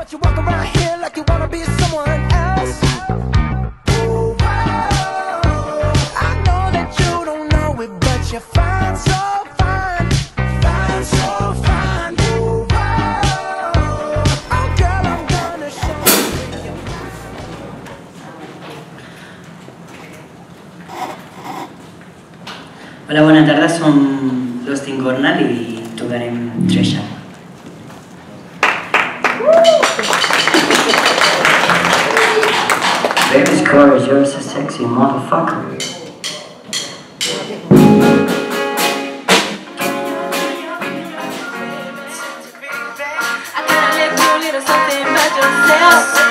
but you walk around here like you wanna be someone else. Oh, I know that you don't know it, but you're fine, so fine, fine, so fine. Oh, girl, I'm gonna show you. Hola, bona tarda, som los de Gornal i tocarem Sala. Baby scores, you're so sexy, motherfucker. I gotta let you a little something about yourself.